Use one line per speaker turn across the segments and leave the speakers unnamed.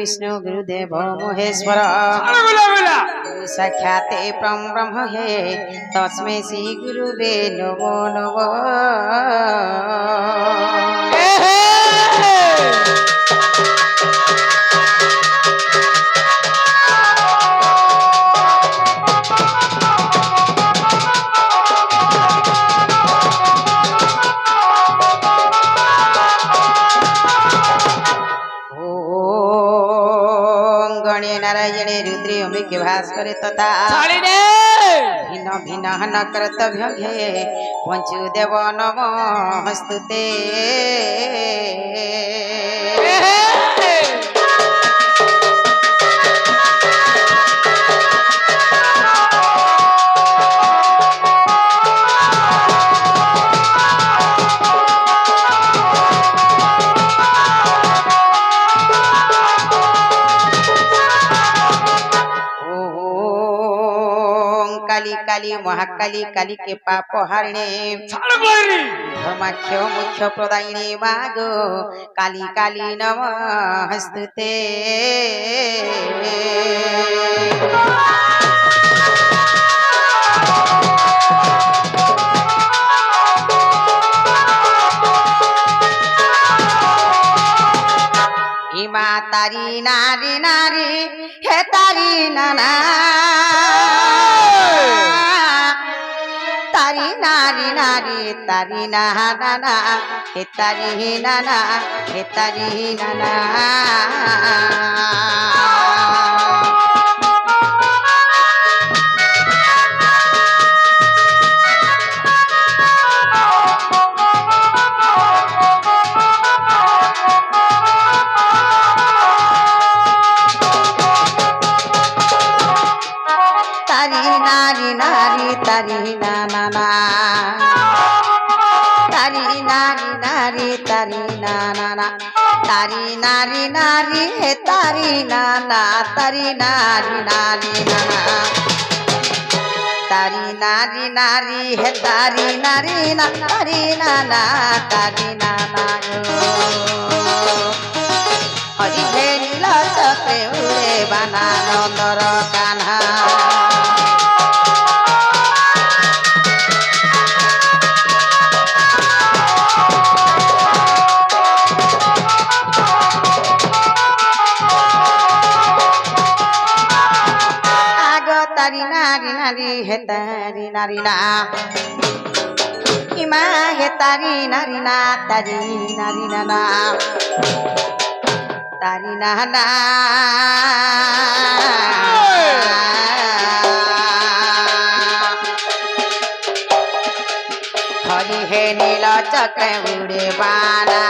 विष्णु गुरुदेव महेश्वर साक्षाते परम ब्रह्म हे तस्मै श्री गुरुवे नमो नमः। नारायणे रुद्रे अम्बिके भास्करे तथा भिन्न भिन्न न कर्तव्य पंचुदेव नमस्तुते। काली काली महाकाली काली के पाप हारिणे धर्माख्य मुख्य प्रदायिनी मागो काली काली नमस्तुते। इमा तारी नारी नारी हे तारी नाना तारी नारी नारी तारी नाना हे तारी नाना हे तारी नाना। नारी नारी तारी नाना तारी नारी नारी तारी नाना तारी नारी नारी हे तारी नाना तारी नारी नारी नाना तारी नारी नारी हे तारी नारी ना तारी नाना तारी नाना। हरि हे नील चक्रे उड़े बाना नंदर कान्हा तारी नारी नारी हे तारी नारी ना इमा हे तारी नारी ना तारी नारी ना तारी नाना हरि हे नील चक्र उड़े बाना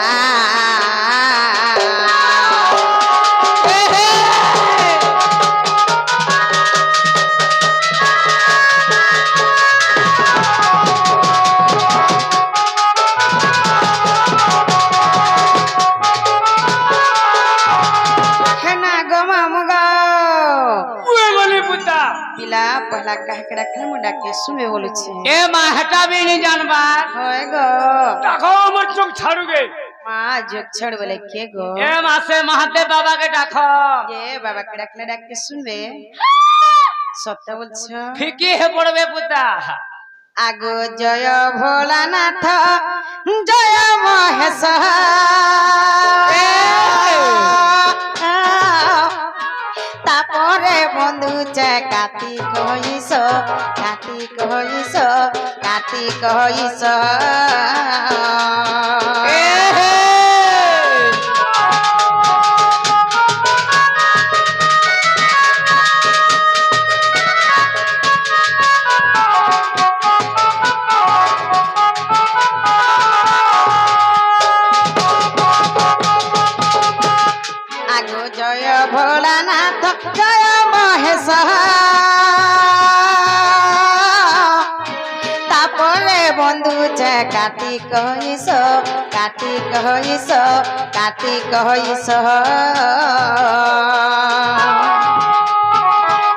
पहला कह के रखले मुंडा के सुमे बोलु छे ए मां हटा भी नहीं जानबा होय गो
डाको हमर चोक छाड़ू गे
मां जोक छड़ बोले के गो
ए मां से महादेव बाबा के डाको
ये बाबा के रखले डाक के सुनबे सत्य बोल छ
फीकी है पड़बे पुता
आगो जय भोलानाथ जय महेश तापरे बंधु चे कार्तिक हईस कार्तिक हईस कार्तिक हईस आगो जय भोलानाथ जय महेश तापरे बंधु चे कार्तिक हईस कार्तिक हईस कार्तिक हईस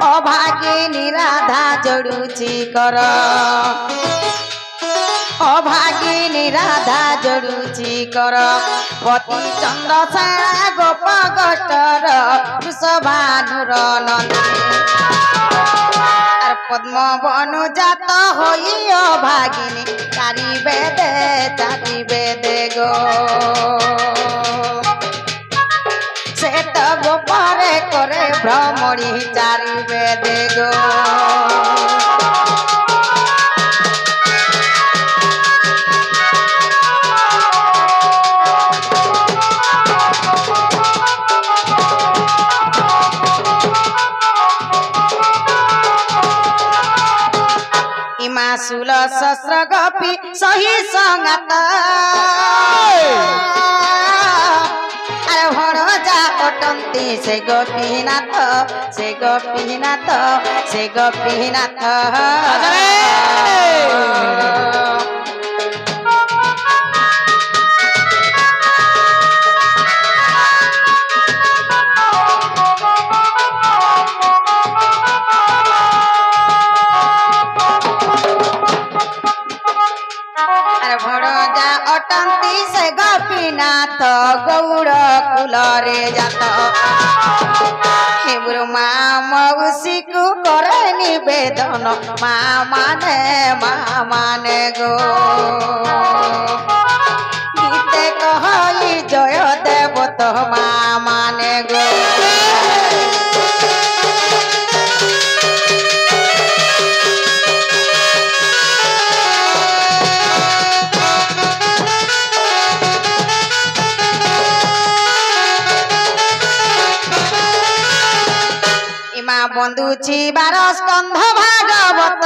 अभागिनी राधा जोड़ुची कर অভাগিনী রাধা জড়ুছি কর পতি চন্দ্রসেনা গোপ গোষ্টর বৃষভানুর নন্দিনী আর পদ্ম বনু জাত হই অভাগিনী চারি বেদে গো সে তো গোপরে করে ভ্রমণী চারি বেদে গো ইমাসুল শস্ত্র গোপী সহি সঙ্গাত আরে ভরজা অটন্তি সে গোপীনাথ সে গোপীনাথ সে গোপীনাথ অটন্তি সে গোপীনাথ গৌড় কুলরে জাত হে ব্রহ্মা মৌসিকু করে নিবেদন মা মানে গো গীতে কহি জয় দেব তো মা মানে গো বন্ধুছি 12 স্কন্ধ ভাগবত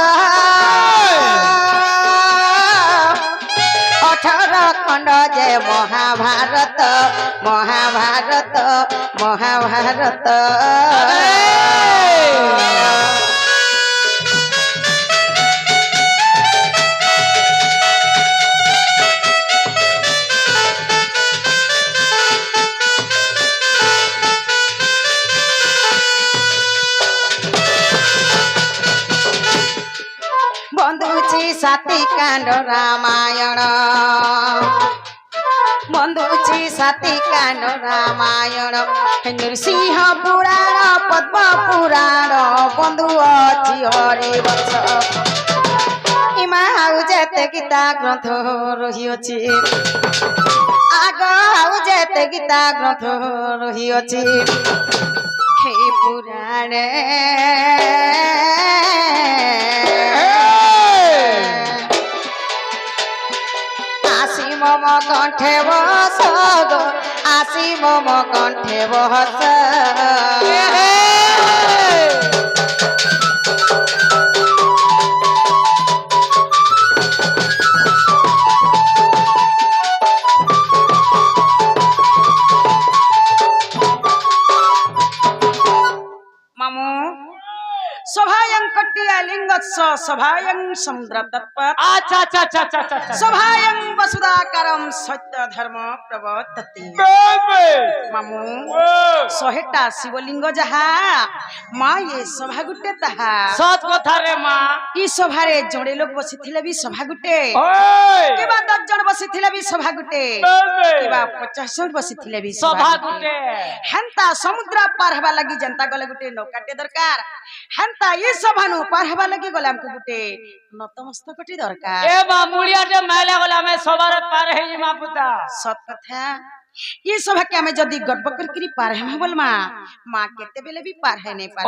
18 খণ্ড যে মহাভারত বন্ধুছি 7 কাণ্ড রামায়ণ বন্ধুছি 7 কাণ্ড রামায়ণ নৃসিংহ পুরাণ পদ্ম পুরাণ বন্ধু ଅଛି হরিবংশ ইমা ଆଉ ଯେତେ ଗୀତା ଗ୍ରନ୍ଥ ରହିଅଛି ଆଗ ଆଉ ଯେତେ ଗୀତା ଗ୍ରନ୍ଥ ରହିଅଛି हे पुराण आसी मम कंठे बस गो आसी मम कंठे बस सभायं कट्टिया लिंगस्स सभायं समुद्र तत्पथ
अच्छा अच्छा अच्छा अच्छा अच्छा
सभायं वसुधाकारं सत्य धर्म प्रवर्तते मामू 100टा शिवलिंग जहा माँ ये सभा गुटे ताहा
सत कथा रे माँ
ई सभा रे जोड़े लोग बसिथिले भी सभा गुटे केबा 10 जन बसिथिले भी सभा गुटे केबा 50 जन बसिथिले भी
सभा गुटे
हेंता समुद्र पार हवा लगी जनता गले गुटे नौकाटे दरकार हेंता ये सभानु पार हवा लगी गले हमको गुटे नतमस्तकटी दरकार
ए माँ मुड़िया जे मैला गला में सवार पार है ई माँ पुता
सत कथा ये सभा के हमें जदी गड़बड़ करके पार है बोल माँ केते बेले भी पार है नहीं पार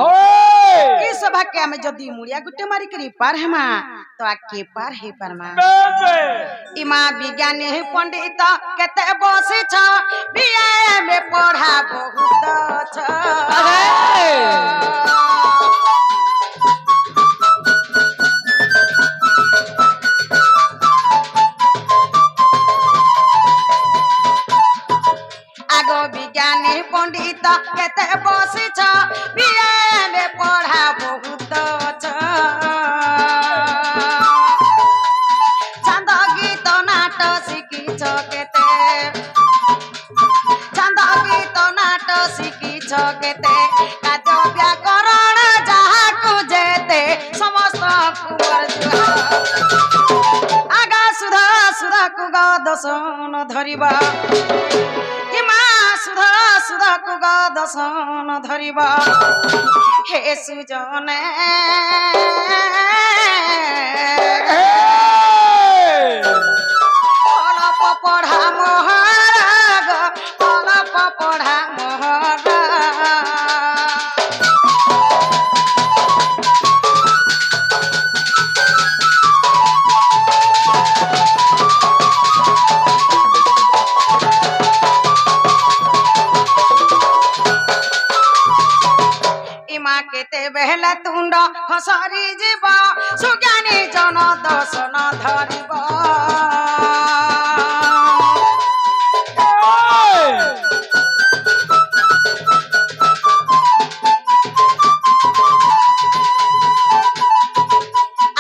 ये सभा के हमें जदी मुड़िया गुटे मारी करी पार है माँ तो आके पार है पार माँ इमा विज्ञान है पंडित केते बसे छ बिया में पढ़ा बहुत छ आगो विज्ञानी पंडित केते बसी छ बिया में पढ़ा बहुत छ चंद गीत नाट शिखी छ केते चंद गीत नाट शिखी छ केते काज व्याकरण जहा को जेते समस्त कुंवर आगा सुधा দশন ধরিবা এ মা সুধা সুধা কুগ দশন ধরিবা হে সুজনে অল্প পড়া মহারাগ অল্প পড়া মহারাগ ইমা কেতে বেহলা তুণ্ড হসরি জীব সুজ্ঞানী জন দর্শন ধরিব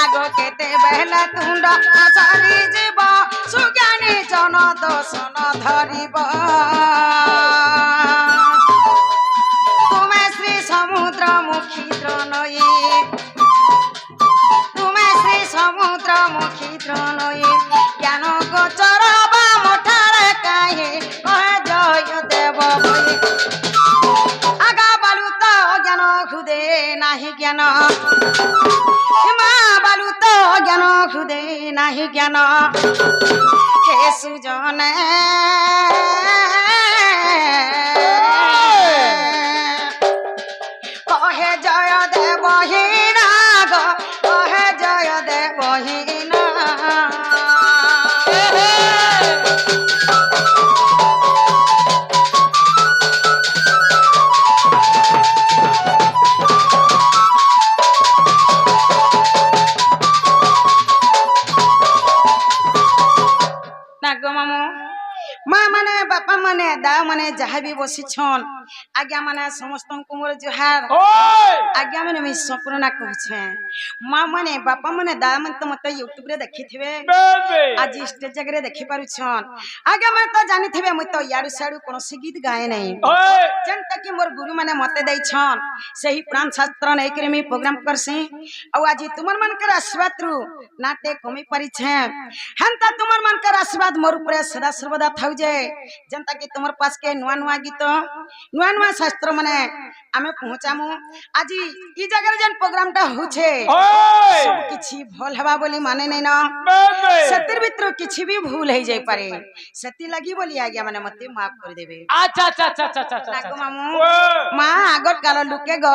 আগ কেতে বেহলা তুণ্ড হসরি জীব সুজ্ঞানী জন দর্শন ধরিব তুমি শ্রী সমুদ্র মুখী ত্রনয়ী তুমি শ্রী সমুদ্র মুখী ত্রনয়ী জ্ঞান গোচর বা মঠারে কাহে কহে জয় দেব বই আগা বালু তো জ্ঞান হৃদে নাহি জ্ঞান মা বালু তো জ্ঞান হৃদে নাহি জ্ঞান হে সুজনে কহে জয় দেবহীন গো কহে জয় দেবহীন না গো মামু মা মানে বাপা মানে দা মানে যাহা বি বসিছন আজ্ঞা মানে সমস্ত কুমর জুহার আজ্ঞা মানে আমি সম্পূর্ণা কହୁছে মা মানে বাপা মানে দা মানে তো মতে ইউটিউব রে দেখিথিবে আজ স্টেজ জায়গায় দেখি পারুছন আজ্ঞা মানে তো জানিথিবে মই তো ইয়ারু সাড়ু কোনসি গীত গায়ে নাই যেনটা কি মোর গুরু মানে মতে দেইছন সেই প্রাণ শাস্ত্র নাই করে আমি প্রোগ্রাম করছি ଆଉ ଆଜି ତୁମର ମାନଙ୍କର ଆଶୀର୍ବାଦରୁ ନାଟେ କମି ପାରିଛେ ହେନ୍ତା ତୁମର ମାନଙ୍କର ଆଶୀର୍ବାଦ ମୋର ଉପରେ ସଦା ସର୍ବଦା ଥାଉ ଯେ ଯେନ୍ତା କି ତୁମର ପାସକେ ନୂଆ ନୂଆ ଗୀତ ନୂଆ ନୂଆ ଶାସ୍ତ୍ର ମାନେ ଆମେ ପହଞ୍ଚାମୁ ଆଜି ଇ ଜାଗାରେ ଯେନ୍ ପ୍ରୋଗ୍ରାମଟା ହଉଛେ ସବୁ କିଛି ଭଲ ହେବା ବୋଲି ମାନେ ନାଇଁ ন ସେଥିର ଭିତରୁ କିଛି ବି ଭୁଲ ହେଇ ଯାଇ ପାରେ ସେଥି ଲାଗି ବୋଲି ଆଜ୍ଞା ମାନେ ମତେ ମାଫ କରି ଦେବେ
আচ্ছা আচ্ছা আচ্ছা আচ্ছা আচ্ছা
ନାଗ ମାମୁ ମା আগর কাল লুকে গ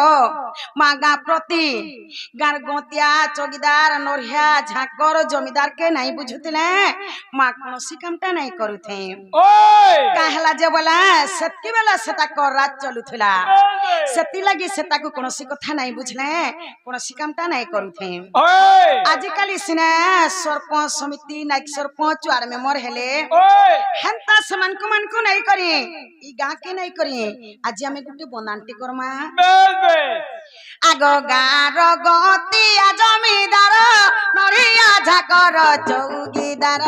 মা গাঁ প্রতি গাঁর গতিয়া চৌকিদার নড়িয়া ঝাঁকর জমিদার কে নাই বুঝুଥିଲେ মা কোনসি কামটা নাই করুথে কাহলা যে বলা সেতকি বেলা সেটা কর রাত চলুথিলা সেতি লাগি সেটাকু কোনসি কথা নাই বুঝলে কোনসি কামটা নাই করুথে আজিকালি সিনে সরপঞ্চ সমিতি নাইক সরপঞ্চ আর মেম্বর হেলে হেন্তা সমানকু মানকু নাই করি ই গাঁ কে নাই করি আজি আমি গুটি বন্দান্তি করমা আগ গাঁর গতিয়া জমিদার নড়িয়া ঝাকর চৌকিদার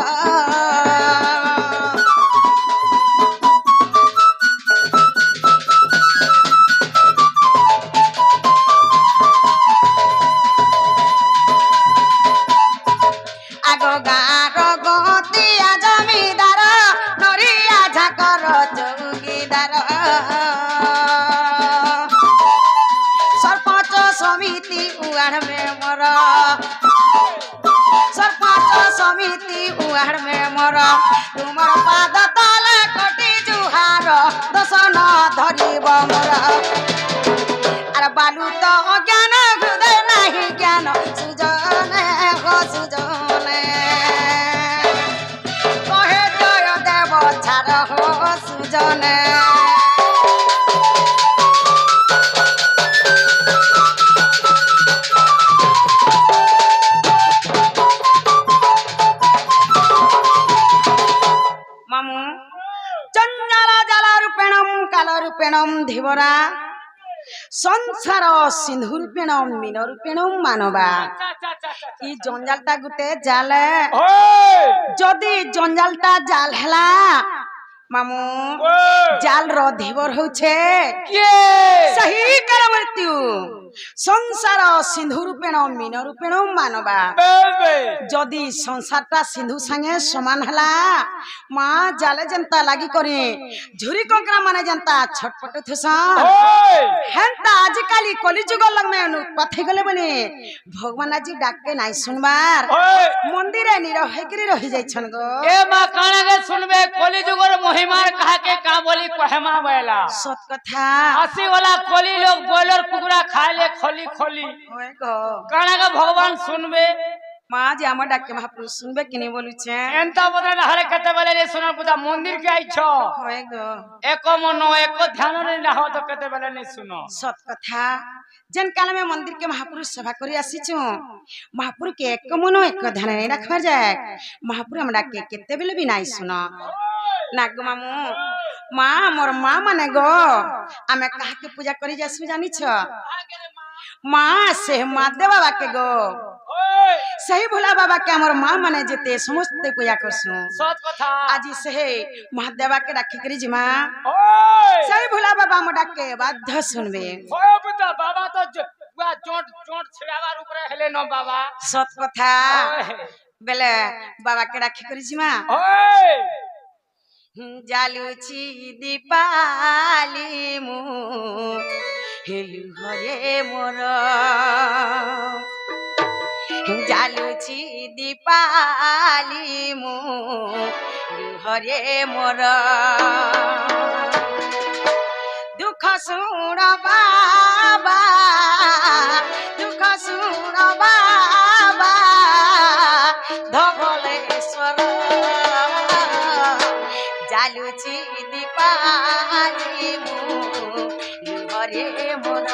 আগ গাঁর গতিয়া জমিদার নড়িয়া ঝাকর চৌকিদার সরপঞ্চ সমিতি উয়ার মেমর সরপঞ্চ সমিতি উয়ার মেমর তোমার পাদ তলে কোটি জুহার দশন ধরিব মোর আর বালু তো জ্ঞান হৃদয় নাহি জ্ঞান সুজনে হো সুজনে কহে জয় দেব ছাড় হো সুজনে মামু চঞ্চল জল রূপেণম কাল রূপেণম ধীবরা সংসার সিন্ধু রূপেণম মীন রূপেণম মানবা ই জঞ্জালটা গুটে জাল যদি জঞ্জালটা জাল হেলা মামু জাল র ধীবর হচ্ছে সহি কাল মৃত্যু संसार सिंधु रूपेण मीन रूपेण मानवा जदि संसारटा सिंधु संगे समान हला माँ जाले जनता लागी करे झुरी कंकरा माने जनता छटपट थुसन हेंता आजिकाली कलिजुग लग में अनुपात गले बने भगवान आजी डाके नाई सुनबार मंदिर निरह हेकरी रही जाई छन गो
ए मां काना के सुनबे कलिजुगर महिमार कहा के का बोली कहमा बेला
सत कथा
अस्सी वाला कोली लोग बॉयलर कुकुरा खा ले खोली खोली
होय गो
काना का भगवान सुनबे
माँ जी आम डाके महापुरुष सुनबे कि नहीं बोलू छे
एंता बदल हरे कते बेले रे सुना पुता मंदिर के आई छो
होय गो
एको मनो एको ध्यान नहीं रहो तो कते बेले नहीं सुनो
सत कथा जन काल में मंदिर के महापुरुष सभा करी आसीचु महापुरुष के एक मनो एक ध्यान नहीं रखवा जाए महापुरुष हम डाके केते बेले भी नहीं सुनो नाग मामू माँ मोर माँ माने गो आमे कहा के पूजा करी जासु जानी छ माँ से महादेव बाबा के गो सही भोला बाबा के हमर माँ माने जेते समस्त पूजा करसु
सत कथा
आज से महादेव के राखी करी जी माँ सही भोला बाबा हम डाके बाध्य सुनबे
ओ पुता बाबा तो पूरा चोट चोट छिड़ावा ऊपर हेले न बाबा
सत कथा बेले बाबा के राखी करी जी माँ जालुची दीपाली मु हेलु हरे मोर जालुची दीपाली मु हरे मोर दुख सुन बाबा दुख सुन बाबा धवलेश्वर जालुची दीपाली मु हरे मोर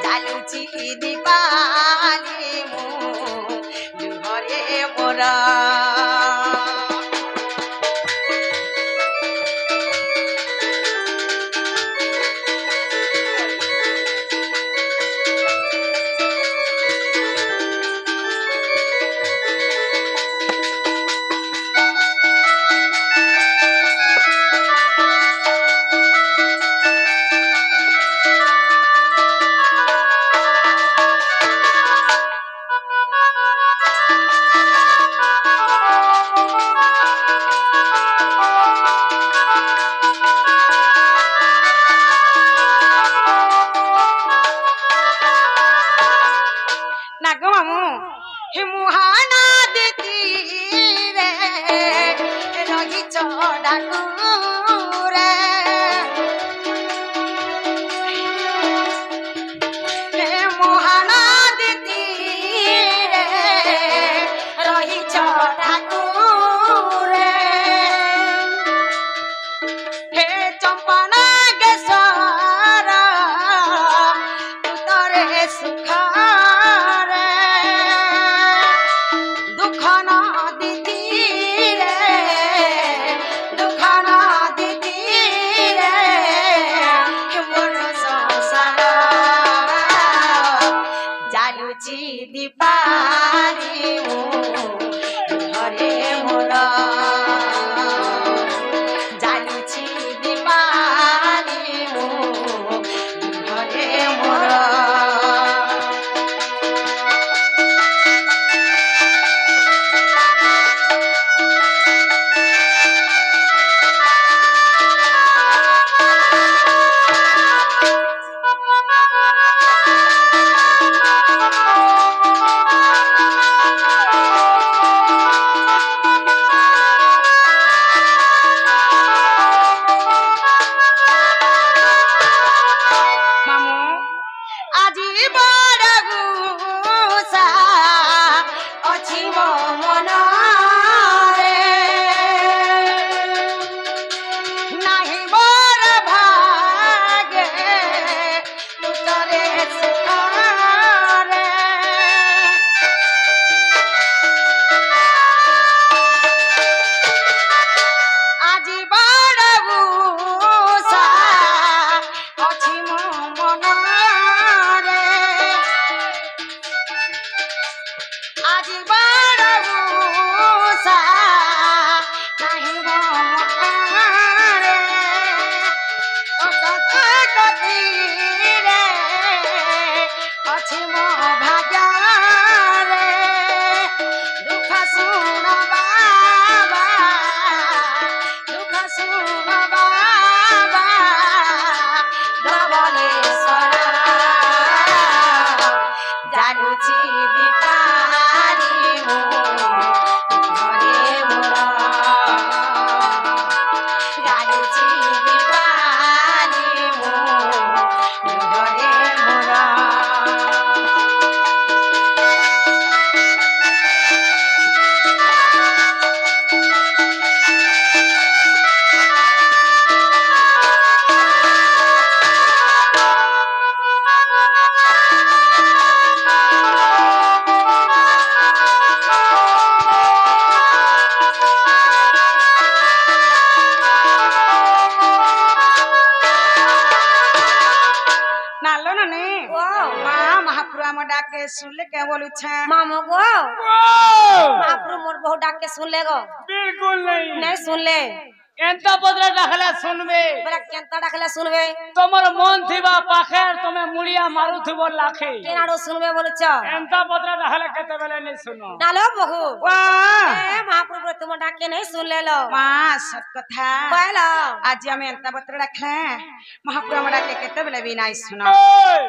जालुची दीपाली मु हरे मोर ଅଛି ମୋ ଭାଗ୍ୟରେ ଦୁଃଖ ଶୁଣ ବାବା ଦୁଃଖ ଶୁଣ ବାବା ଧବଳେଶ୍ୱର ଜାଣୁଛି ବିପାରି ମୁଁ ଘରେ ମୋର ଜାଣୁଛି ବିପାରି ମୁଁ ଘରେ ମୋର नालो नने माँ महाप्रभु आम डाके सुनले क्या बोलू छे
मामो गो
ओ!
महाप्रभु मोर बहु डाक के सुन ले गो
बिल्कुल नहीं
नहीं सुन ले
एंता पत्र डाखला सुनबे
बड़ा केंता डाकले सुनबे
तमर मन थिबा पाखेर तमे मुड़िया मारू थिबो लाखे
केनाडो सुनबे बोलु छ
एंता पत्र डाखला केते बेले नहीं सुनो
नालो बहु
वाह
ए महाप्रभु तुम डाके नहीं सुन ले लो
माँ सत कथा
कहला
आज आम एंता पत्र रखले महाप्रभु आम डाके केते बेले भी नहीं सुनो
ओए!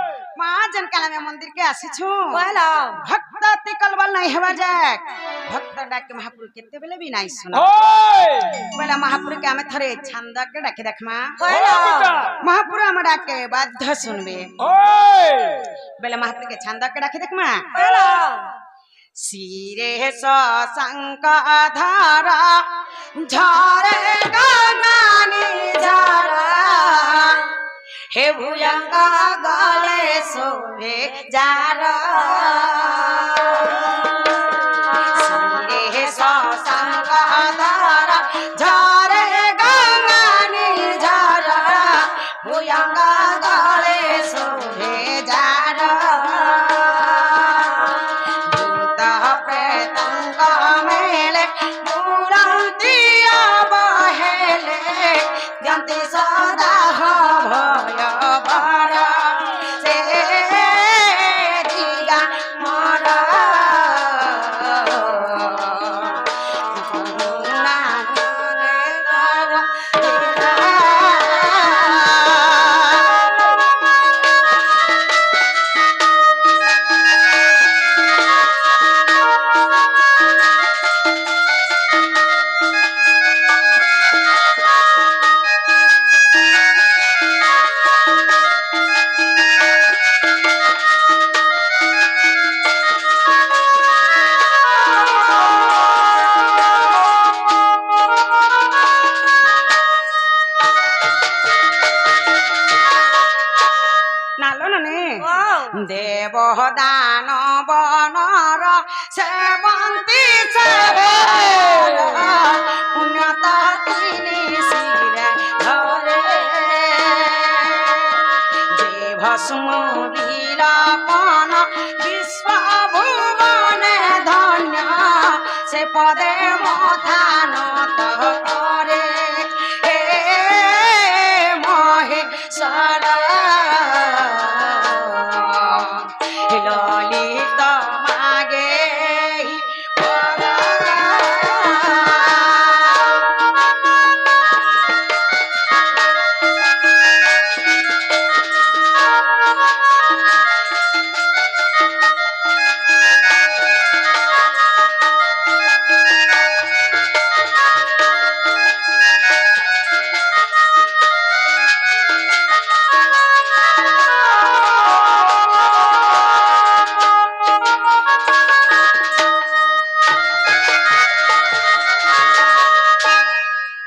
माँ जनकाला में मंदिर के आसी छु
कहला
भक्त तिकलबल नहीं हेवा जाए भक्त डाके महाप्रभु केते बेले भी नहीं सुनो
ओए!
बोला महाप्रभु के आमे थरे छंद के डाके देखमा
कहला
महाप्रभु आम डाके बाध्य सुनबे
ओए!
बोला महाप्रभु के छंद के डाके देखमा
कहला
सिरे शंकधारा झरे गगनी झरा हे भुजंग गले शोभे जारा सिरे शंकधारा झरे गगनी झरा भुजंग गले शोभे जारा प्रेतंग मेले मूर्तिया बहेले जंती सदा भय बड़ा से दिगा मोरा करुणा करे नालो नने देव दानव नर सेवंती उन्नत तिनी शिरे धरे देव सुमवीरपन विश्व भुवने धन्य से पदे मथान करे हे महेश्वर ललित मागे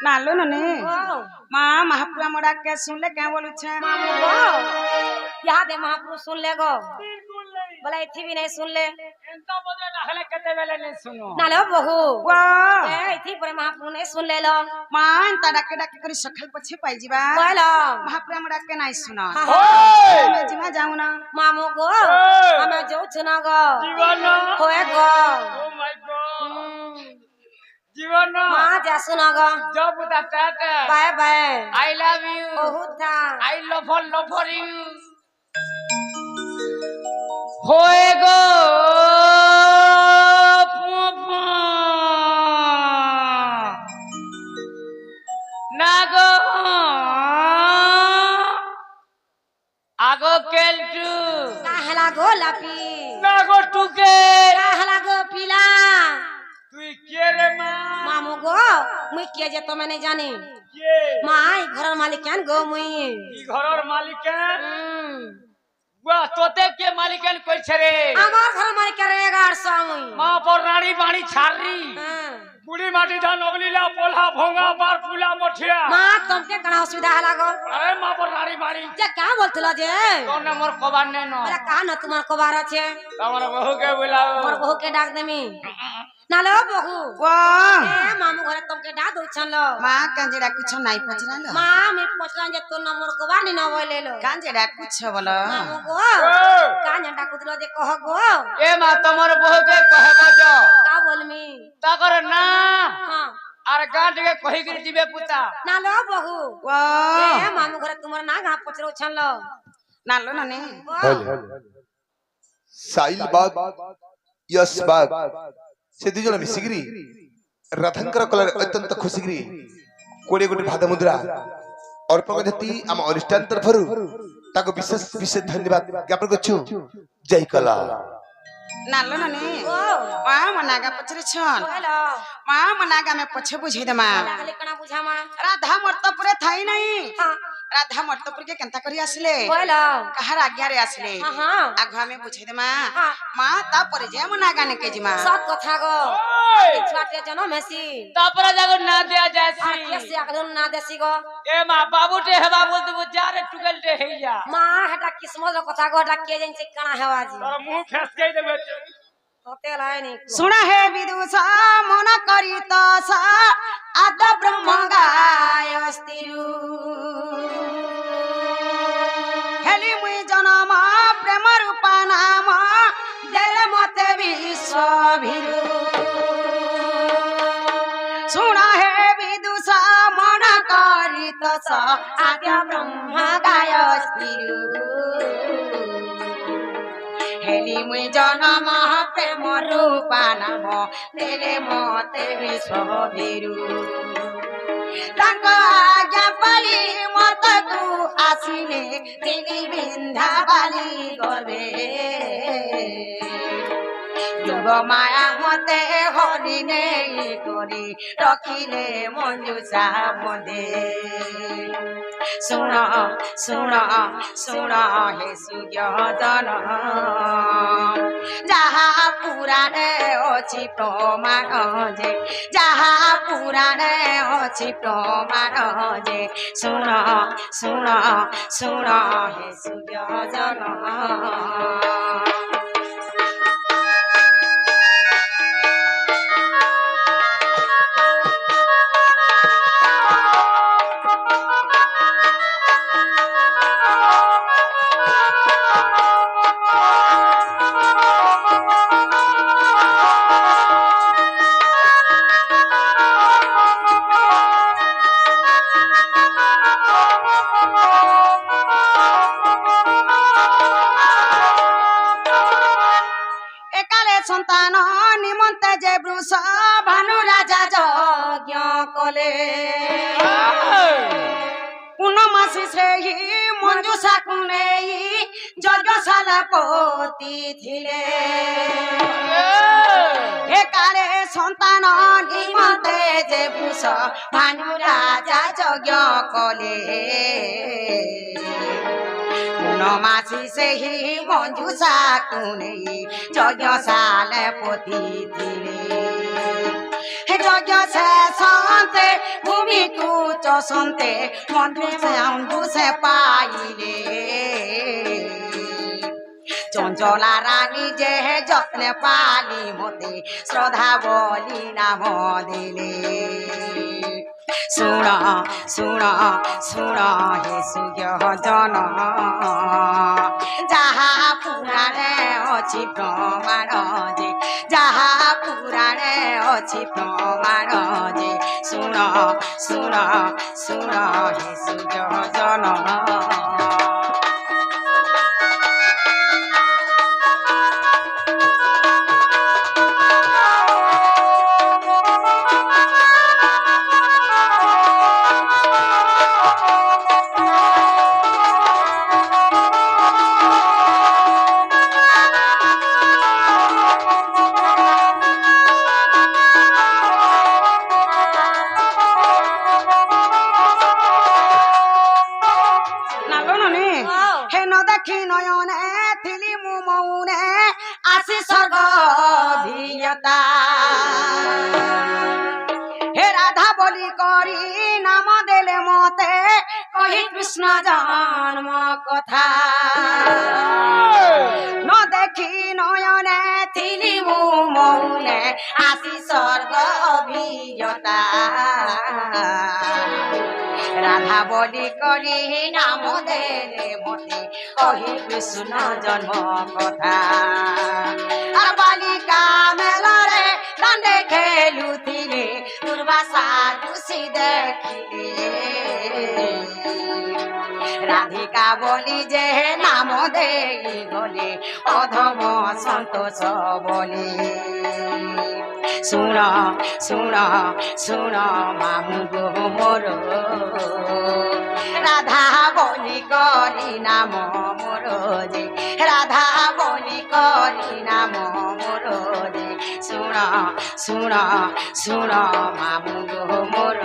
नालो नने माँ महाप्रभु आम डाके सुनले क्या बोलू छे
मामो गो याद है महाप्रभु सुन ले गो
बिल्कुल नहीं
बोला इथी भी नहीं सुन ले
एंता पत्र डाखला केते बेले नहीं सुनो
नालो बहु
वाह
ए इथी पर महाप्रभु नहीं सुन ले लो
माँ एंता डाके डाके करी सखल पछे पाई जीवा
कहला
महाप्रभु आम डाके नहीं सुनो
ओए!
मैं जिमा जाऊं ना
मामो गो हमें जो चुना गो
जीवन
होए गो
ओ माय गॉड जीवन
माँ जा सुना गो
जब tata
bye bye
I love you
बहुत था
आई लव यू হয়ে গো না গো আগো কেলটু
কাহলা গো লাপি
না গো টুকে
কাহলা গো পিলা
তুই কে রে মা
মামু গো মুই কে যে তুমি নাই জানি
কে
মাই ঘরের মালিক কেন গো মুই
কি ঘরের মালিকের
হুম।
বাহ তোতে কে মালিকেন কইছে রে
আমার ঘরের মালিক রে 1100 মুই
মা পর রানী বাড়ি ছাড়রি
হ্যাঁ।
বুড়ি মাটি ধান অগলিলা পোলা ভোঙা বার ফুলা মঠিয়া
মা তোমাকে কেন অসুবিধা হলা গো
আরে মা পর রানী বাড়ি
যে কা বলছিল যে
তোর না মোর কবার নেই না
বলে কা না তোমার কবার আছে
আমার বহুকে বলাও
মোর বহুকে ডাক দেমি নালো বহু
ও
এ মামু ঘরে তোমাকে ডাক দউছন লো
মা কাঞ্জেরা কুছ নাই পছরালো
মা আমি পছলাম যে তোর নম্বর কবার নি না বলে লো
কাঞ্জেরা কুছ বলো
মামু গো কা না ডাক দিলো যে কহ গো
এ মা তোমার বহুকে কহে বাজো
কা বলমি
তা করে না
হ্যাঁ
আর গাঁটকে কহিগিরি দিবে পুতা
নালো বহু
ও
এ মামু ঘরে তোমার না গা পছরউছন লো
নালো নানি
ସାଇଲବାଗ ୟଶବାଗ ସେ ଦୁଇ ଜଣ ମିଶିକିରି ରଥଙ୍କର କଲାରେ ଅତ୍ୟନ୍ତ ଖୁସିକିରି 20 କୋଟି ଭାଦ ମୁଦ୍ରା ଅର୍ପଣ କରିନ୍ତି ଆମ ଅନୁଷ୍ଠାନ ତରଫରୁ ତାକୁ ବିଶେଷ ବିଶେଷ ଧନ୍ୟବାଦ ଜ୍ଞାପନ କରୁଛୁ ଜୟ କଲା
ନାଲୋ ନାନି
ଓ
ମା ମନାଗା ପଛରେ ଛନ୍
ହେଲୋ
ମା ମନାଗା ଆମେ ପଛେ ବୁଝେଇ ଦେମା
লাগলে কনা বুঝামা
ରାଧା ମର୍ତ୍ତପୁରେ ଥାଇ ନାହିଁ
হ্যাঁ
ରାଧା ମର୍ତ୍ତପୁରକେ କେନ୍ତା କରି ଆସିଲେ
হেলো
କାହାର ଆଜ୍ଞାରେ ଆସିଲେ
হ্যাঁ হ্যাঁ
ଆଗ ଆମେ ବୁଝେଇ ଦେମା
হ্যাঁ
ମା ତାପରେ ଯେ ମନାଗା ନେକେ ଯିମା
সব কথা গো
ওই
ছুয়াটে জন মেসি
তারপরে যাগো না দেয়া
আর
যায়ছি
কেসে আগলন না দেসি গো
এ মা বাবুটে হেবা বলতে বুঝারে টুকেলটে হেইয়া
মা হেটা কিসমত কথা গো হেটা কে জানছে কানা হেওয়াজি
তোর মুখ ফেসকাই দেবে
হতে লাইনি
ଶୁଣ ହେ ବିଦୁଷ ମନ କରି ତ ଆଦ ବ୍ରହ୍ମ ଗାୟସ୍ତିରୁ ହେଲି ମୁଇଁ ଜନମ ପ୍ରେମ ରୂପା ନାମ ଦେଲେ ମତେ ବିଶ୍ୱ ଭିରୁ ଶୁଣ ହେ ବିଦୁଷ ମନ କରି ତ ଆଦ ବ୍ରହ୍ମ ଗାୟସ୍ତିରୁ হেলি মুই জনম প্রেম রূপা নাম দেলে মতে বিশ্ববিরু তাঙ্ক আজ্ঞা পালি মতকু আসিলে তিনি বিন্ধা বালি গবে যুগ মায়া মতে হরি নেই করি রখিলে মঞ্জুষা মদে শুণ শুণ শুণ হে সূর্য জন যাহা পুরাণে অছি প্রমাণ যে যাহা পুরাণে অছি প্রমাণ যে শুণ শুণ শুণ হে সূর্য জন সন্তান নিমন্তে যে বৃষ ভানু রাজা যজ্ঞ কলে পূর্ণমাসী সেই মঞ্জুষাকু নেই যজ্ঞশালা পতি থিলে একালে সন্তান নিমন্তে যে বৃষ ভানু রাজা যজ্ঞ কলে পূর্ণমাসী সেই মঞ্জুষাকু নেই যজ্ঞশালা পতি থিলে যজ্ঞ শেষন্তে ভূমিকু চষন্তে মন্ত্রে অম্বুষে পাইলে চঞ্চলা রানী যে যত্নে পালি মতে শ্রদ্ধা বলি নাম দিলে শুণ শুণ শুণ হে সূর্য জন যাহা পুরাণে অছি প্রমাণ যে যাহা পুরাণে অছি প্রমাণ যে শুণ শুণ শুণ হে সূর্য জন
আসি স্বর্গ
অভিজ্ঞতা হে রাধা বলি করি নাম দেলে মতে কহি কৃষ্ণ জন্ম কথা ন দেখি নয়নে থিলি মু মৌনে আসি স্বর্গ অভিজ্ঞতা রাধা বলি করি নাম দেলে মতে কহি কৃষ্ণ জন্ম কথা আর বালিকা মেলারে দান্ডে খেলুথিলে দুর্বাসা খুশি দেখিলে রাধিকা বলি যে নাম দেই গলে অধম সন্তোষ বলি শুণ শুণ শুণ মামু গো মোর রাধা বলি করি নাম মোর যে রাধা বলি করি নাম মোর যে শুণ শুণ শুণ মামু গো মোর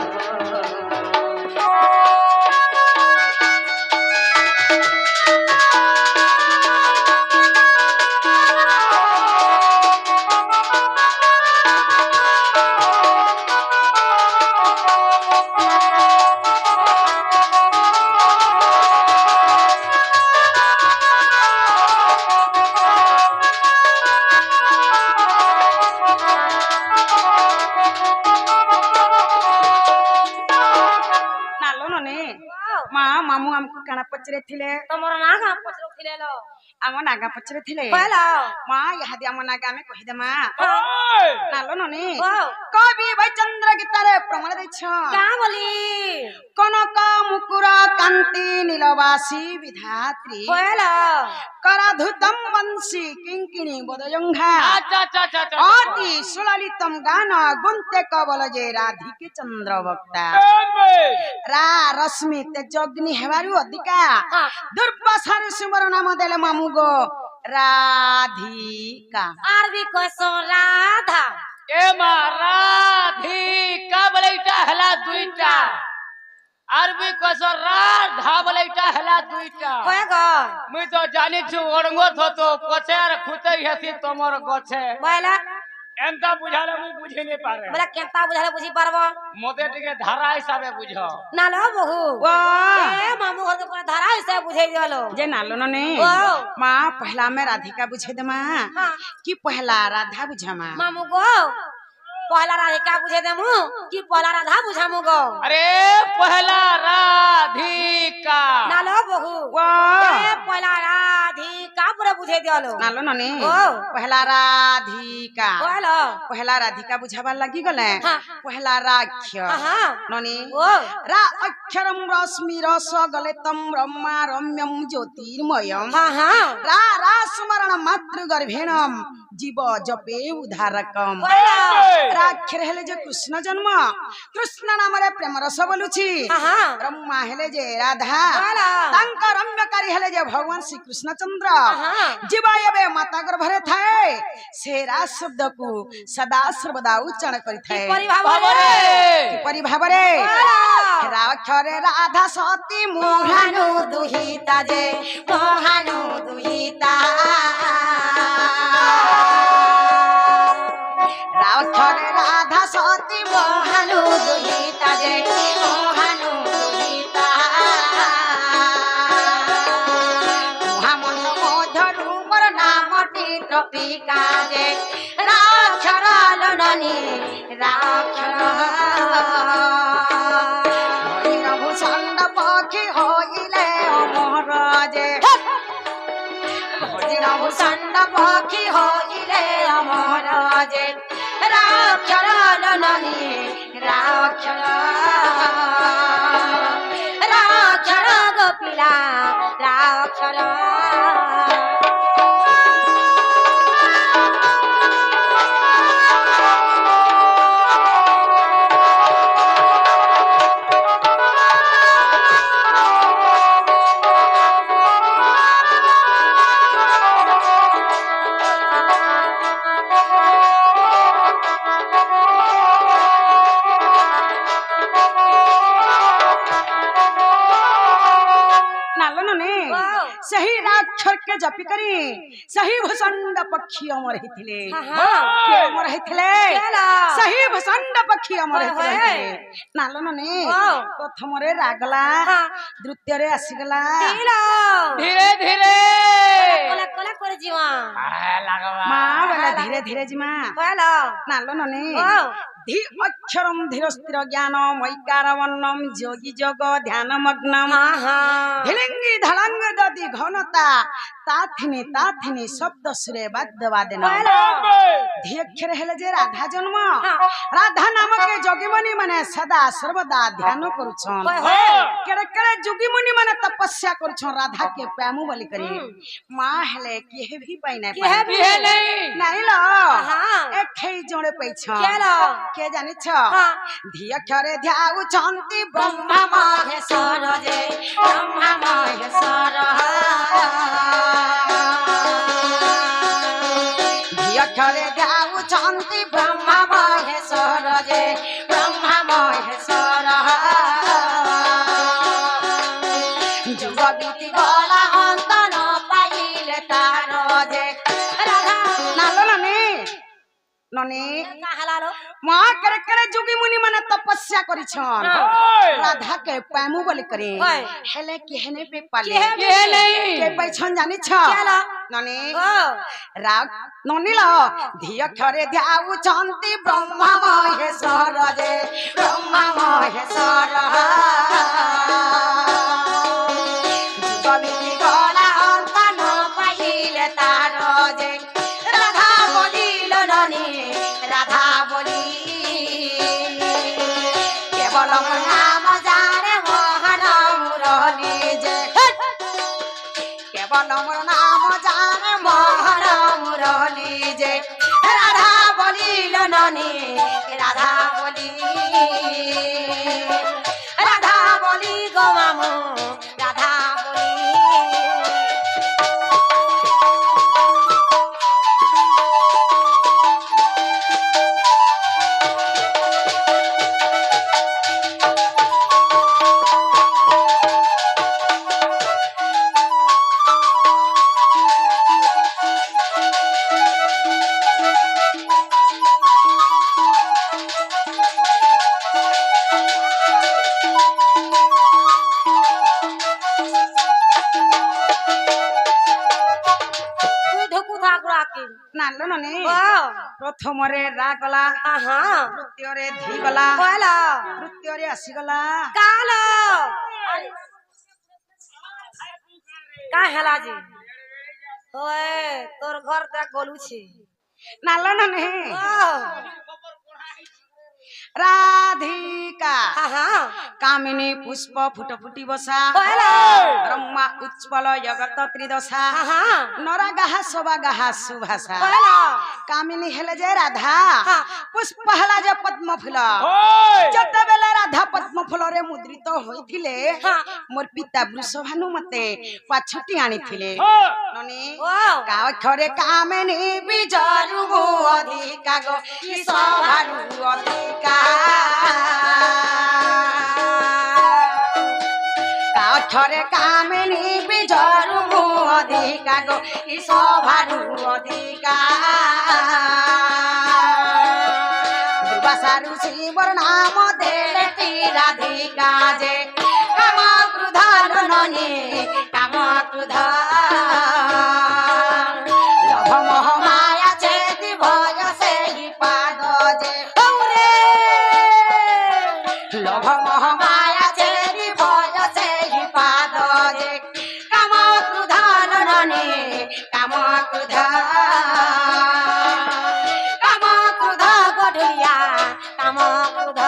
ମାମୁ ଆମକୁ କାଣା ପଚରେ ଥିଲେ
ତମର ନା ଗାଁ ପଚରୁଥିଲେ ଲ
ଆମ ନାଗା ପଚରେ ଥିଲେ
କହିଲ
ମା ଇହାଦି ଆମ ନାଗା ଆମେ କହିଦେମା
ওই
ନାଲୋ ନନି
ଓ
କବି ବୈଚନ୍ଦ୍ର ଗୀତାରେ ପ୍ରମାଣ ଦେଇଛ
ଗାଁ ବୋଲି
କନକ ମୁକୁର କାନ୍ତି ନୀଳବାସୀ ବିଧାତ୍ରୀ
କହିଲ
କରାଧୁତମ ବଂଶୀ କିଙ୍କିଣୀ ବଦଜଙ୍ଘା
আচ্ছা আচ্ছা আচ্ছা আচ্ছা
অতি সুললিতম গান গুন্তে কবল যে রাধিকে চন্দ্র বক্তা রা রশ্মি তেজগ্নি হেবারু অধিকা দুর্বাসার সুমর নাম দেলে মামু গো রাধিকা
আর বি কইছ রাধা
এ মা রাধিকা বলে এটা হেলা দুইটা আরবি কস রাধা বলে এটা হেলা দুইটা
কয় গো
মুই তো জানিছু অরঙ্গ থতো পছে আর খুতেই হেসি তোমার গছে
বয়লা
এমতা বুঝালে মুই বুঝি নি পারে
বলে কেনতা বুঝালে বুঝি পারবো
মতে টিকে ধারা হিসাবে বুঝ
না লো বহু
ও
এ মামু ঘর করে ধারা হিসেবে বুঝাই দিলো
যে নালো ননে
ও
মা পहला में राधिका बुझे दे मां
हाँ।
कि पहला राधा बुझा मां
मामू गो पहला राधिका बुझे देमु कि पहला राधा बुझामु गो
अरे पहला राधिका
ना लो बहु
ओ
ए पहला राधिका पूरा बुझे दिलो
नालो नने
ओ
पहला राधिका
बोलो
पहला राधिका बुझावा लगी गले
हाँ।
पहला राख्य
हाँ
नने
ओ
रा अक्षरम रश्मि रस गले तम ब्रह्मा रम्यम ज्योतिर्मयम
हाँ हाँ
रा रा स्मरण मातृ गर्भेणम जीव जपे उद्धारकम
बोलो
राख्य हेले जे कृष्ण जन्म कृष्ण नाम रे प्रेम रस बोलुछि
हाँ हाँ
ब्रह्मा हेले जे राधा
बोलो
तांका रम्यकारी हेले जे भगवान श्री कृष्ण चंद्र
हाँ
जीवा एबे माता गर्भरे थाए से रा शब्द को सदा सर्वदा उच्चारण करि थाए
परिभाव
बाबरे
किपरि भाबरे
बोलो
राक्षरे राधा सती मोहानु दुहिता जे मोहानु दुहिता राक्षरे राधा सती मोहानु दुहिता जे मोहानु दुहिता मोहामन मधुरु मोर नामटी टपिका जे राक्षर लननी राक्षर ভূষণ্ড পক্ষী হইলে অমর যে ভূষণ্ড পক্ষী হইলে অমর যে রাক্ষর লননী রাক্ষর রাক্ষর গোপিলা রাক্ষর ସେହି अक्षर के जपी करी सही भसंड पक्षी अमर हिथिले
हाँ, हाँ।
के अमर हिथिले
केला?
सही भसंड पक्षी अमर
होय, होय।
हिथिले नालो नने
हाँ।
प्रथम रे रागला
हाँ।
द्वितीय रे आसीगला
तिलो
धीरे धीरे
कोला कोला करे जीवा
लगवा
माँ बोला धीरे धीरे जिमा
हेलो
नालो नने
हाँ।
धी अक्षरम धीरस्थिर ज्ञान मैकारवन्नम जोगी जोग ध्यान मग्नम
हाँ हाँ
धिलिंगी धड़ंग दधि घनता ताथिनी शब्द सुरे वाद्य वादन धी अक्षर हेले जे राधा जन्म राधा नामक जोगीमुनि माने सदा सर्वदा ध्यान करुछन
होय, होय।
केड़े केड़े जोगीमुनि माने तपस्या करुछन राधा के प्रेम बोली करी माँ हेले केहे भी पाई नहीं
केहे भी
नहीं
नहीं लो
हाँ।
एक खेई जोड़े पैछन
केलो?
के जानि छ
हाँ।
धी अक्षरे ध्याउ चंती
ब्रह्मा महेश्वर जे ब्रह्मा महेश्वर
धी अक्षरे ध्याउ चंती
ब्रह्मा महेश्वर जे ब्रह्मा महेश्वर जुग बीती गला अंत न पाइले तार जे राधा
नालो नने नने
काहलालो
माँ करे करे जोगी मुनि माने तपस्या करिछन
होय।
राधा के पैमु बोली करी
होय।
हेले केहने पे पाले
केहे भी
के नहीं
के पैछन जानि छ
केला?
नने
ओ
राग ननी लो धी अक्षरे ध्याउ चंती ब्रह्मा महेश्वर जे ब्रह्मा महेश्वर जुगमिति गला अंत न पाइले तार जे
राधा बोलिल ननी राधा बोली
केवल
नाम जाने मोहन मुरली जे
केवल मोर नाम जाने
मोहन मुरली जे राधा बोलिल ननी राधा बोली राधा बोली गोमामु राधा बोली
नालो नने
वाह
प्रथम रे रागला
हाँ
द्वितीय रे धी गला
बोलो
तृतीय रे आसीगला
कालो का हेला जी ओए तोर घर तक गोलू छी
नालो नने
वाह
राधिका
हाँ
कामिनी पुष्प फुटफुटी बसा
बोलो
ब्रह्मा उत्पल जगत त्रिदशा
हाँ
नरा गाहा सोबा गाहा सुभाषा
बोलो
कामिनी हेले जे राधा
हाँ।
पुष्प हेला जे पद्म फूल
होय।
जते बेले राधा पद्म फूल रे मुद्रित होइथिले
हाँ।
मोर पिता वृषभानु मते पाछुटी आनिथिले
होय।
ननी
वाह
का अक्षरे कामिनी बिजरु अधिका गो ईश्वरु अधिका का अक्षरे कामिनी बिजरु अधिका गो ईश्वरु अधिका दुर्वासारु शिवर नाम देले ती राधिका जे काम क्रोध ननी काम क्रोध लोभ मोह माया चेति भय से ही पाद जे हौरे लोभ मोह माया चेति भय से ही पाद जे काम क्रोध ननी काम क्रोध
गढुलिया काम क्रोध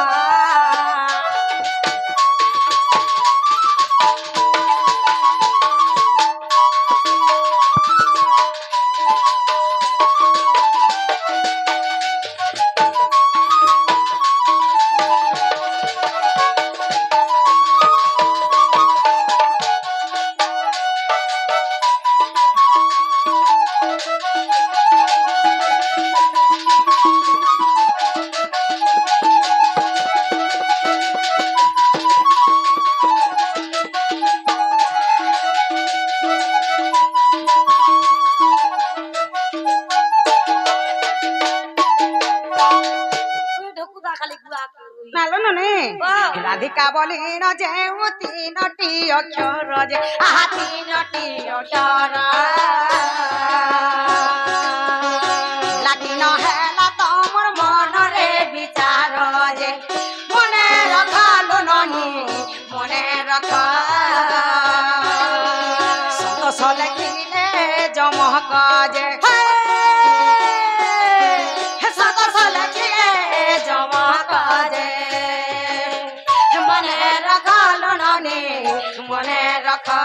রাধিকা বলিল যে তিনটি অক্ষর যে আহা তিনটি অক্ষর লাগিন হেলা তোমার মনরে বিচার যে মনে রাখালো ননি মনে রাখা সন্তোষ লেখিলে জমক যে সন্তোষ লেখিলে জমক যে মনে রাখালো ননি মনে রাখা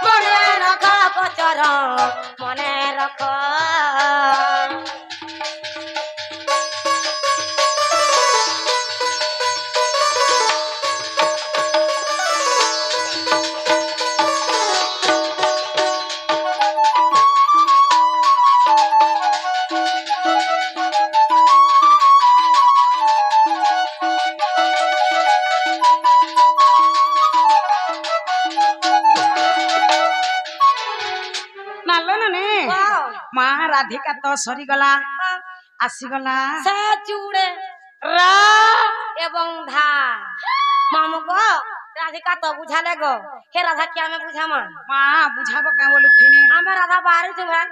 মনে রাখা বচর মনে রাখা মা রাধিকা তো সরিগলা আসিগলা
সে চুড়ে
রা
এবং ধা মামু গো রাধিকা তো বুঝালে গো হে রাধা কি আমি বুঝামা
মা বুঝাবো কে বলুথিনি
আমি রাধা বাহারি তু ভাই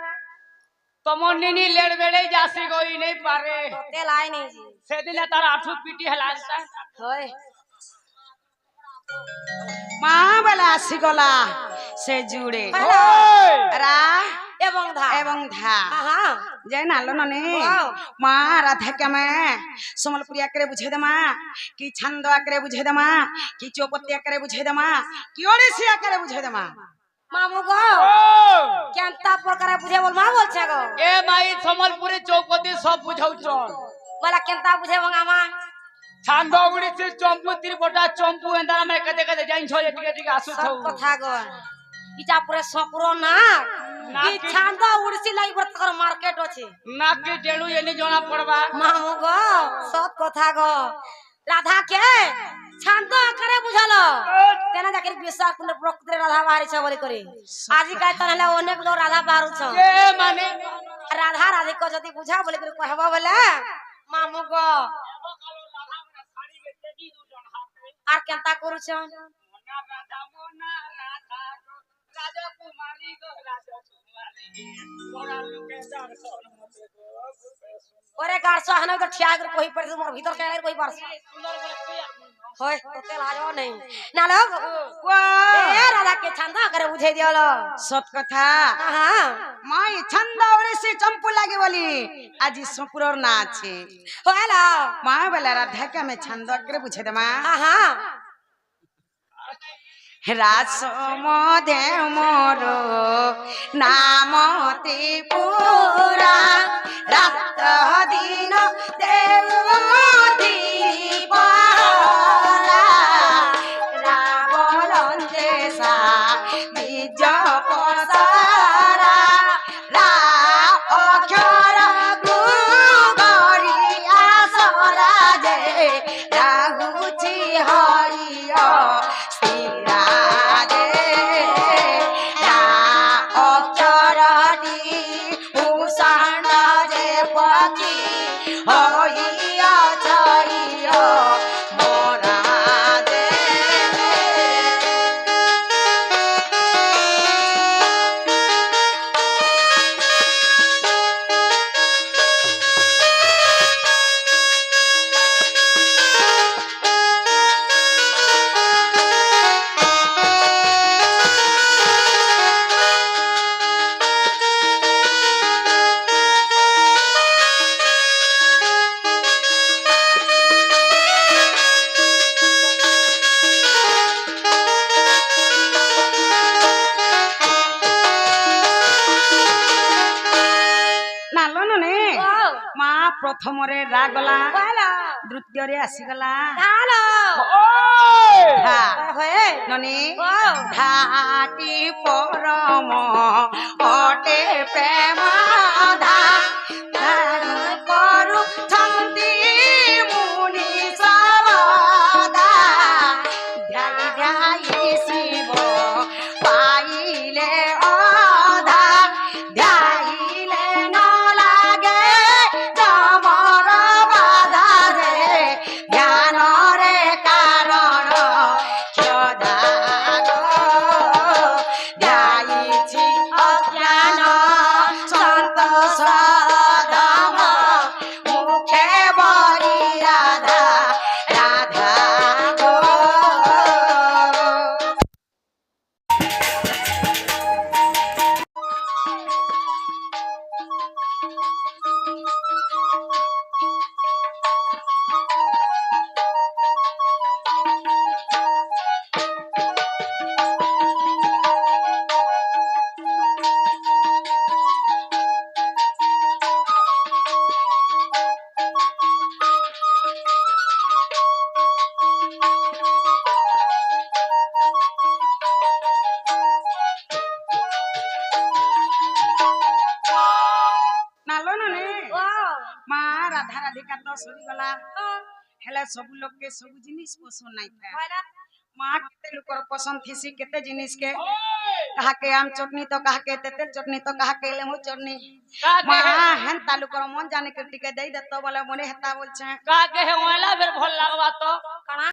তমন নিনি লেড় বেড়ে যাসি গই নেই পারে
তেল আই নেই জি
সেদিনে তার আঠু পিটি হেলা
হয়
মা বেলা আসিগলা সে জুড়ে রা
এবং ধা
এবং ধা
আহা
যে নালো ননে
वाह।
মা রাধা কে মে সম্বলপুরি আকারে বুঝে দেমা কি ছন্দ আকারে বুঝে দেমা কি চৌপতি আকারে বুঝে দেমা কি ওড়িশি আকারে বুঝে দেমা
মামু গো কেনতা প্রকার বুঝে বল মা বলছে গো
এ মাই সম্বলপুরি চৌপতি সব বুঝাউছ
বলা কেনতা বুঝে বং আমা
ছান্দ উড়িছি চম্পু ত্রিপটা চম্পু এন্দা মে কতে কতে জাইছ এটিকে টিকে আসু
সব কথা গো ইটা পুরে সপুর না ই ছান্দ উড়ছি লাগি বর্তর মার্কেট আছে
নাকি ডেড়ু এনি জনা পড়বা
মামু গো সব কথা গো রাধা কে ছান্দ আকারে বুঝালো তেনা যাকে বিশ্বাস করে প্রকৃতির রাধা বাহারিছ বলি করে আজি কাই তাহলে অনেক লোক রাধা বাহারুছ
এ মানে
রাধা রাধিক যদি বুঝা বলি করে কহবা বলে মামু গো আর কেনতা করুছ ওরে গাড় সহানো তো ঠিয়া করে কই পড়ছে মোর ভিতর কে কই পারছ হয় তোতে লাজো নেই না লো এ রাধা কে ছান্দা করে বুঝাই দিওলো
সত কথা
আহা
মা এই ছন্দ ওড়িশি চম্পু লাগে বলি আজি সপুরর না আছে
হলো
মা বেলা রাধা কে আমি ছন্দ আকারে বুঝে দেমা
আহা
রাস মধে মোর নাম ত্রিপুরা রাত্র দিন দেউতি পারা রাবণ দেশা বীজ পসারা রা অক্ষর গুগরিয়া সরাজে রাহুচি হরিয় স্থিরাজে রা অক্ষরটি ভূষণ যে পক্ষী হইয়া ছড়িয় মরাজে নালো নে মা প্রথমরে রাগলা
হলো
দ্বিতীয়রে আসিগলা
হলো
ধা
হয়ে
ননি
ও
ধাটি পরম অটে প্রেম ধা ধান করু ছন্তি মুনি সবদা ধ্যাই ধ্যাই শিব পাইলে অধা ধ্যাইলে ন লাগে জমর বাধা রে রাধা রাধিকা তো সরি গলা হেলে সবু লোককে সবু জিনিস পছন্দ নাই থাকে
হয় না
মা কেতে লোকর পছন্দ থিসি কেতে জিনিস के কাহাকে আম চটনি তো কাহাকে তেতেল চটনি তো কাহাকে লেমু চটনি মা হেন তালুকর মন জানে কে টিকে দেই দে তো বলে মনে হেতা বলছে
का के है वाला फिर भल लगवा तो